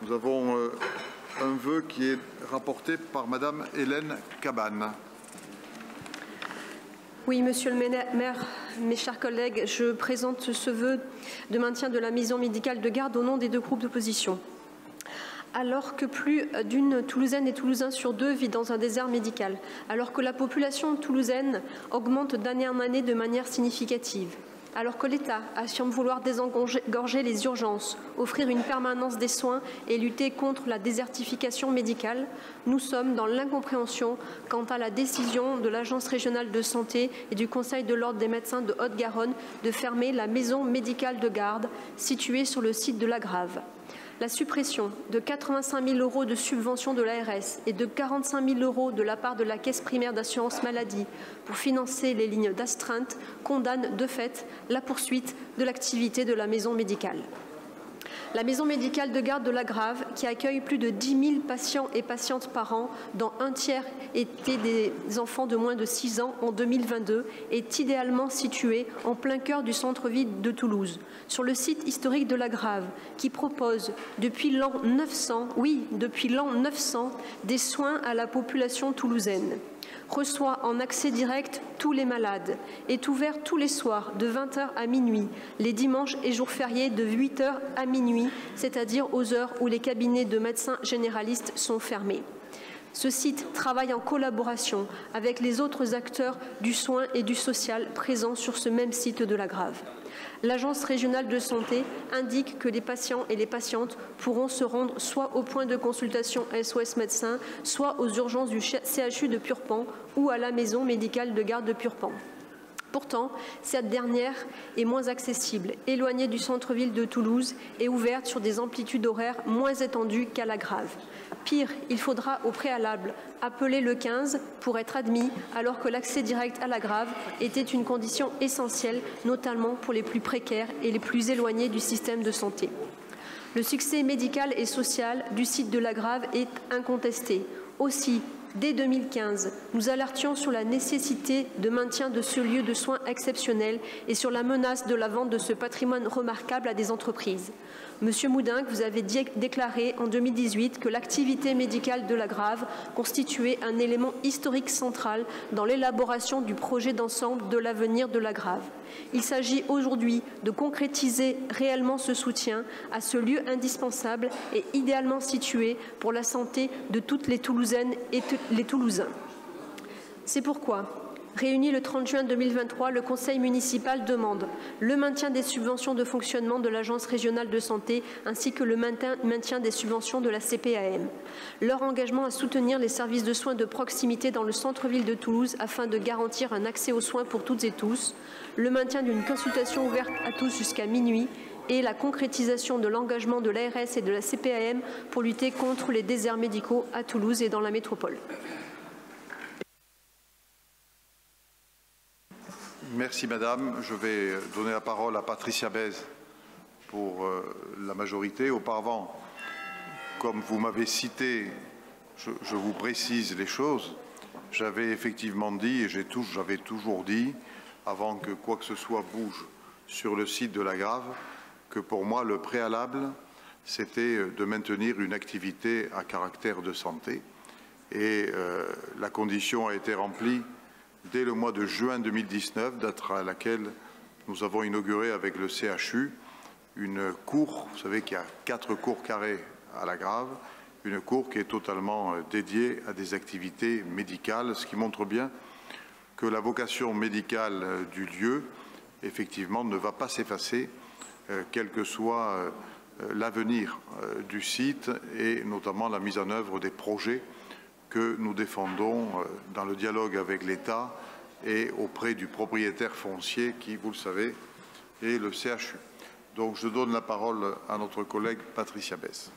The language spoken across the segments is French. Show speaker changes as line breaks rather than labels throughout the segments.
Nous avons un vœu qui est rapporté par Madame Hélène Cabane.
Oui, Monsieur le maire, mes chers collègues, je présente ce vœu de maintien de la maison médicale de garde au nom des deux groupes d'opposition. Alors que plus d'une Toulousaine et Toulousain sur deux vit dans un désert médical, alors que la population toulousaine augmente d'année en année de manière significative, alors que l'État affirme vouloir désengorger les urgences, offrir une permanence des soins et lutter contre la désertification médicale, nous sommes dans l'incompréhension quant à la décision de l'Agence régionale de santé et du Conseil de l'Ordre des médecins de Haute-Garonne de fermer la maison médicale de garde située sur le site de la Grave. La suppression de 85 000 € de subventions de l'ARS et de 45 000 € de la part de la Caisse primaire d'assurance maladie pour financer les lignes d'astreinte condamne de fait la poursuite de l'activité de la maison médicale. La maison médicale de garde de la Grave, qui accueille plus de 10 000 patients et patientes par an, dont un tiers étaient des enfants de moins de 6 ans en 2022, est idéalement située en plein cœur du centre-ville de Toulouse, sur le site historique de la Grave, qui propose depuis l'an 900, oui, depuis l'an 900, des soins à la population toulousaine, reçoit en accès direct tous les malades, est ouvert tous les soirs de 20 h à minuit, les dimanches et jours fériés de 8 h à minuit, c'est-à-dire aux heures où les cabinets de médecins généralistes sont fermés. Ce site travaille en collaboration avec les autres acteurs du soin et du social présents sur ce même site de la Grave. L'Agence régionale de santé indique que les patients et les patientes pourront se rendre soit au point de consultation SOS médecin, soit aux urgences du CHU de Purpan ou à la maison médicale de garde de Purpan. Pourtant, cette dernière est moins accessible, éloignée du centre-ville de Toulouse et ouverte sur des amplitudes horaires moins étendues qu'à la Grave. Pire, il faudra au préalable appeler le 15 pour être admis, alors que l'accès direct à la Grave était une condition essentielle, notamment pour les plus précaires et les plus éloignés du système de santé. Le succès médical et social du site de la Grave est incontesté. Aussi, dès 2015, nous alertions sur la nécessité de maintien de ce lieu de soins exceptionnel et sur la menace de la vente de ce patrimoine remarquable à des entreprises. Monsieur Moudinque, vous avez déclaré en 2018 que l'activité médicale de la Grave constituait un élément historique central dans l'élaboration du projet d'ensemble de l'avenir de la Grave. Il s'agit aujourd'hui de concrétiser réellement ce soutien à ce lieu indispensable et idéalement situé pour la santé de toutes les Toulousaines et les Toulousains. C'est pourquoi, réuni le 30 juin 2023, le Conseil municipal demande le maintien des subventions de fonctionnement de l'Agence régionale de santé ainsi que le maintien des subventions de la CPAM. Leur engagement à soutenir les services de soins de proximité dans le centre-ville de Toulouse afin de garantir un accès aux soins pour toutes et tous, le maintien d'une consultation ouverte à tous jusqu'à minuit et la concrétisation de l'engagement de l'ARS et de la CPAM pour lutter contre les déserts médicaux à Toulouse et dans la métropole.
Merci Madame. Je vais donner la parole à Patricia Bèze pour la majorité. Auparavant, comme vous m'avez cité, je vous précise les choses. J'avais effectivement dit, et j'avais toujours dit, avant que quoi que ce soit bouge sur le site de la Grave, que pour moi le préalable, c'était de maintenir une activité à caractère de santé. Et la condition a été remplie dès le mois de juin 2019, date à laquelle nous avons inauguré avec le CHU une cour. Vous savez qu'il y a 4 cours carrés à la Grave, une cour qui est totalement dédiée à des activités médicales, ce qui montre bien que la vocation médicale du lieu, effectivement, ne va pas s'effacer, quel que soit l'avenir du site et notamment la mise en œuvre des projets que nous défendons dans le dialogue avec l'État et auprès du propriétaire foncier qui, vous le savez, est le CHU. Donc je donne la parole à notre collègue Patricia Bèze.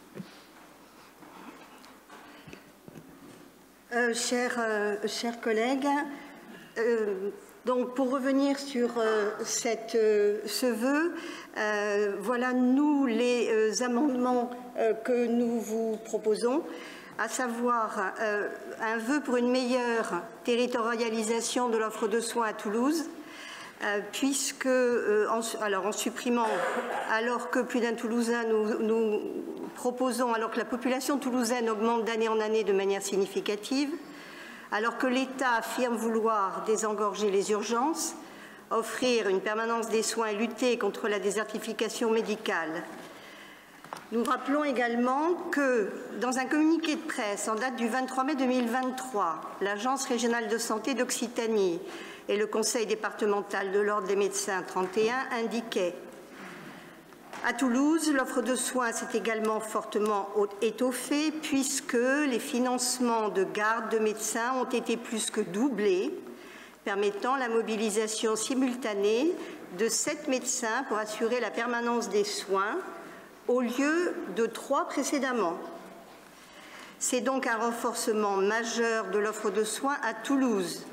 Chers collègues, donc pour revenir sur ce vœu, voilà nous les amendements que nous vous proposons, à savoir un vœu pour une meilleure territorialisation de l'offre de soins à Toulouse, puisque, en supprimant, alors que plus d'un Toulousain nous proposons, alors que la population toulousaine augmente d'année en année de manière significative, alors que l'État affirme vouloir désengorger les urgences, offrir une permanence des soins et lutter contre la désertification médicale. Nous rappelons également que, dans un communiqué de presse en date du 23 mai 2023, l'Agence régionale de santé d'Occitanie et le Conseil départemental de l'Ordre des médecins 31 indiquaient: à Toulouse, l'offre de soins s'est également fortement étoffée puisque les financements de garde de médecins ont été plus que doublés, permettant la mobilisation simultanée de 7 médecins pour assurer la permanence des soins au lieu de 3 précédemment. C'est donc un renforcement majeur de l'offre de soins à Toulouse.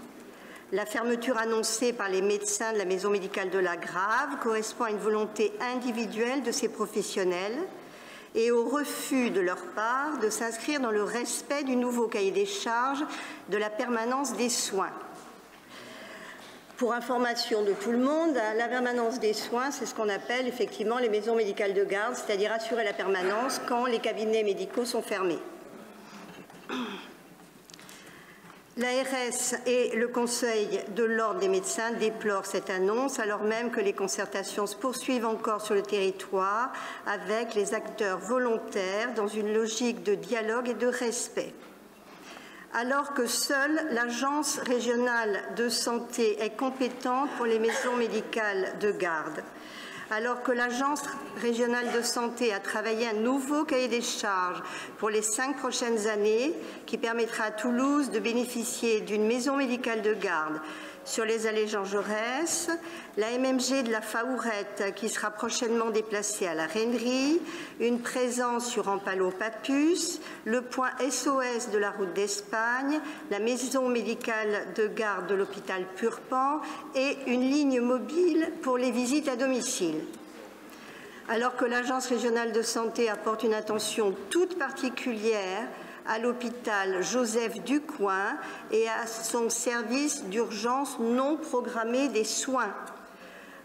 La fermeture annoncée par les médecins de la maison médicale de la Grave correspond à une volonté individuelle de ces professionnels et au refus de leur part de s'inscrire dans le respect du nouveau cahier des charges de la permanence des soins. Pour information de tout le monde, la permanence des soins, c'est ce qu'on appelle effectivement les maisons médicales de garde, c'est-à-dire assurer la permanence quand les cabinets médicaux sont fermés. L'ARS et le Conseil de l'Ordre des médecins déplorent cette annonce, alors même que les concertations se poursuivent encore sur le territoire avec les acteurs volontaires dans une logique de dialogue et de respect. Alors que seule l'Agence régionale de santé est compétente pour les maisons médicales de garde, alors que l'Agence régionale de santé a travaillé un nouveau cahier des charges pour les 5 prochaines années qui permettra à Toulouse de bénéficier d'une maison médicale de garde sur les allées Jean Jaurès, la MMG de la Faourette qui sera prochainement déplacée à la Rainerie, une présence sur Ampalo-Papus, le point SOS de la route d'Espagne, la maison médicale de garde de l'hôpital Purpan et une ligne mobile pour les visites à domicile. Alors que l'Agence régionale de santé apporte une attention toute particulière à l'hôpital Joseph Ducoing et à son service d'urgence non programmée des soins.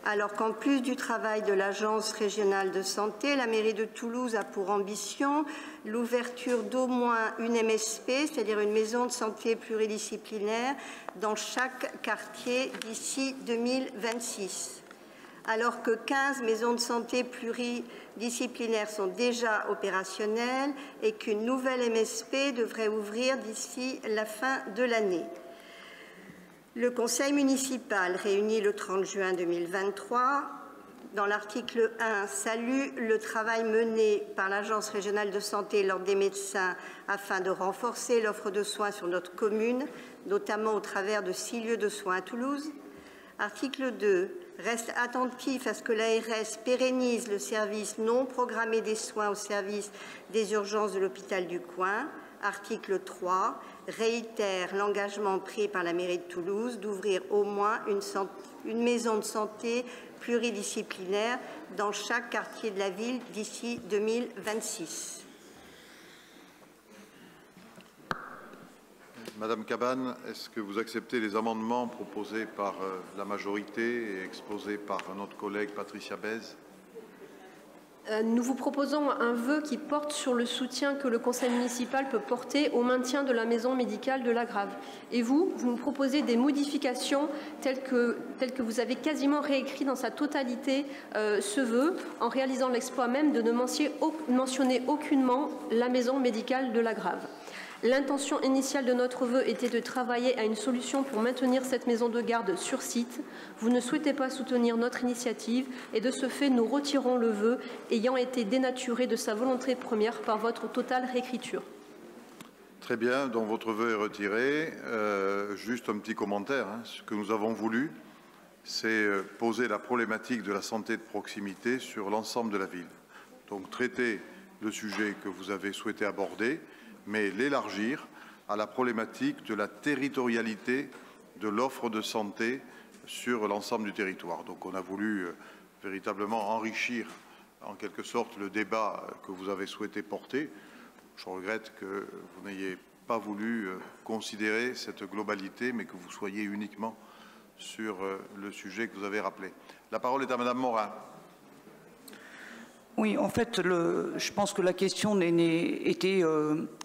Alors qu'en plus du travail de l'Agence régionale de santé, la mairie de Toulouse a pour ambition l'ouverture d'au moins une MSP, c'est-à-dire une maison de santé pluridisciplinaire, dans chaque quartier d'ici 2026. Alors que 15 maisons de santé pluridisciplinaires sont déjà opérationnelles et qu'une nouvelle MSP devrait ouvrir d'ici la fin de l'année. Le Conseil municipal, réuni le 30 juin 2023, dans l'article 1, salue le travail mené par l'Agence régionale de santé et l'Ordre des médecins afin de renforcer l'offre de soins sur notre commune, notamment au travers de 6 lieux de soins à Toulouse. Article 2. Reste attentif à ce que l'ARS pérennise le service non programmé des soins au service des urgences de l'hôpital du Coin. Article 3. Réitère l'engagement pris par la mairie de Toulouse d'ouvrir au moins une maison de santé pluridisciplinaire dans chaque quartier de la ville d'ici 2026.
Madame Cabane, est-ce que vous acceptez les amendements proposés par la majorité et exposés par notre collègue Patricia Bèze?
Nous vous proposons un vœu qui porte sur le soutien que le conseil municipal peut porter au maintien de la maison médicale de la Grave. Et vous nous proposez des modifications telles que vous avez quasiment réécrit dans sa totalité ce vœu, en réalisant l'exploit même de ne mentionner aucunement la maison médicale de la Grave. L'intention initiale de notre vœu était de travailler à une solution pour maintenir cette maison de garde sur site. Vous ne souhaitez pas soutenir notre initiative et de ce fait, nous retirons le vœu ayant été dénaturé de sa volonté première par votre totale réécriture.
Très bien, donc votre vœu est retiré. Juste un petit commentaire. Ce que nous avons voulu, c'est poser la problématique de la santé de proximité sur l'ensemble de la ville. Donc traiter le sujet que vous avez souhaité aborder, mais l'élargir à la problématique de la territorialité de l'offre de santé sur l'ensemble du territoire. Donc on a voulu véritablement enrichir en quelque sorte le débat que vous avez souhaité porter. Je regrette que vous n'ayez pas voulu considérer cette globalité, mais que vous soyez uniquement sur le sujet que vous avez rappelé. La parole est à Madame Morin.
Oui, en fait, je pense que la question était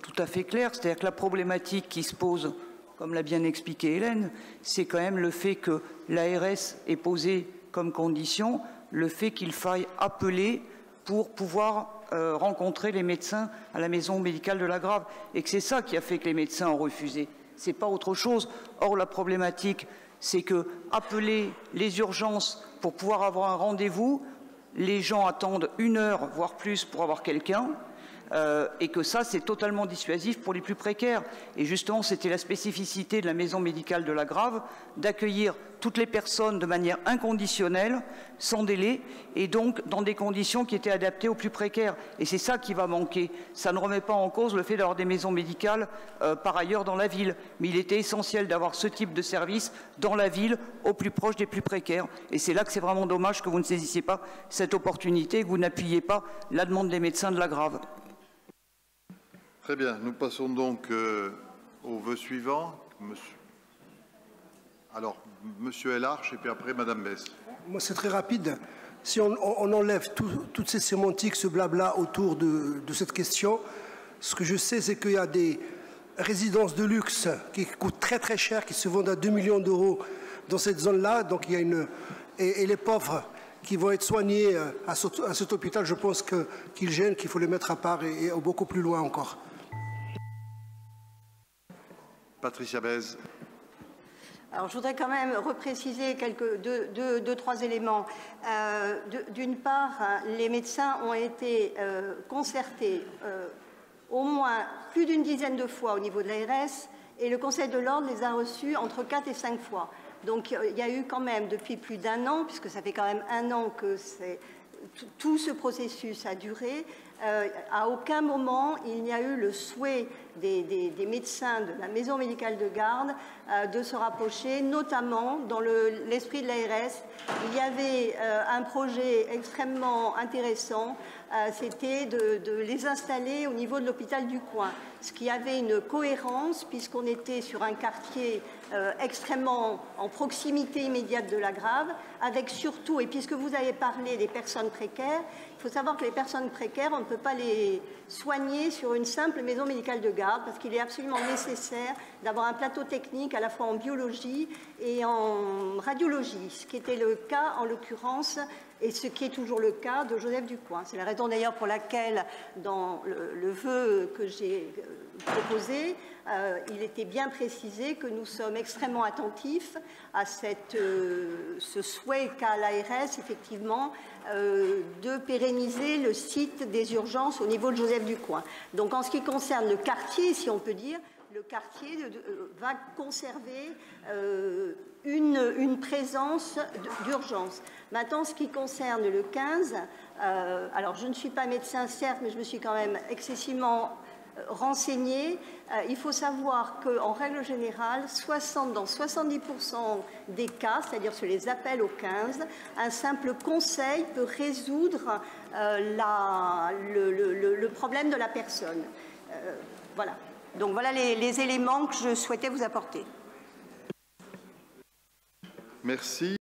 tout à fait claire. C'est-à-dire que la problématique qui se pose, comme l'a bien expliqué Hélène, c'est quand même le fait que l'ARS ait posé comme condition le fait qu'il faille appeler pour pouvoir rencontrer les médecins à la maison médicale de la Grave. Et que c'est ça qui a fait que les médecins ont refusé. Ce n'est pas autre chose. Or, la problématique, c'est que appeler les urgences pour pouvoir avoir un rendez-vous, les gens attendent 1 heure, voire plus, pour avoir quelqu'un, et que ça, c'est totalement dissuasif pour les plus précaires. Et justement, c'était la spécificité de la maison médicale de la Grave, d'accueillir toutes les personnes de manière inconditionnelle, sans délai, et donc dans des conditions qui étaient adaptées aux plus précaires. Et c'est ça qui va manquer. Ça ne remet pas en cause le fait d'avoir des maisons médicales par ailleurs dans la ville. Mais il était essentiel d'avoir ce type de service dans la ville, au plus proche des plus précaires. Et c'est là que c'est vraiment dommage que vous ne saisissiez pas cette opportunité, que vous n'appuyiez pas la demande des médecins de la Grave.
Très bien. Nous passons donc au vœu suivant. Alors, Monsieur Elarche et puis après Madame Besse.
Moi, c'est très rapide. Si on enlève toutes ces sémantiques, ce blabla autour de cette question, ce que je sais, c'est qu'il y a des résidences de luxe qui coûtent très très cher, qui se vendent à 2 millions d'euros dans cette zone-là. Donc il y a et les pauvres qui vont être soignés à cet hôpital, je pense qu'ils gênent, qu'il faut les mettre à part et beaucoup plus loin encore.
Patricia Bèze.
Alors, je voudrais quand même repréciser deux, trois éléments. D'une part, les médecins ont été concertés au moins plus d'une dizaine de fois au niveau de l'ARS et le Conseil de l'Ordre les a reçus entre 4 et 5 fois. Donc, il y a eu quand même depuis plus d'1 an, puisque ça fait quand même 1 an que tout ce processus a duré, à aucun moment il n'y a eu le souhait des médecins de la maison médicale de garde de se rapprocher, notamment dans l'esprit de l'ARS. Il y avait un projet extrêmement intéressant, c'était de les installer au niveau de l'hôpital du coin, ce qui avait une cohérence puisqu'on était sur un quartier extrêmement en proximité immédiate de la Grave, avec surtout, et puisque vous avez parlé des personnes précaires, il faut savoir que les personnes précaires, on ne peut pas les soigner sur une simple maison médicale de garde parce qu'il est absolument nécessaire d'avoir un plateau technique à la fois en biologie et en radiologie, ce qui était le cas en l'occurrence et ce qui est toujours le cas de Joseph Ducoing. C'est la raison d'ailleurs pour laquelle dans le vœu que j'ai proposé, il était bien précisé que nous sommes extrêmement attentifs à ce souhait qu'a l'ARS, effectivement, de pérenniser le site des urgences au niveau de Joseph Ducoing. Donc en ce qui concerne le quartier, si on peut dire, le quartier va conserver une présence d'urgence. Maintenant, ce qui concerne le 15, alors je ne suis pas médecin, certes, mais je me suis quand même excessivement renseignée. Il faut savoir qu'en règle générale, dans 70% des cas, c'est-à-dire sur les appels au 15, un simple conseil peut résoudre le problème de la personne. Voilà. Donc voilà les éléments que je souhaitais vous apporter.
Merci.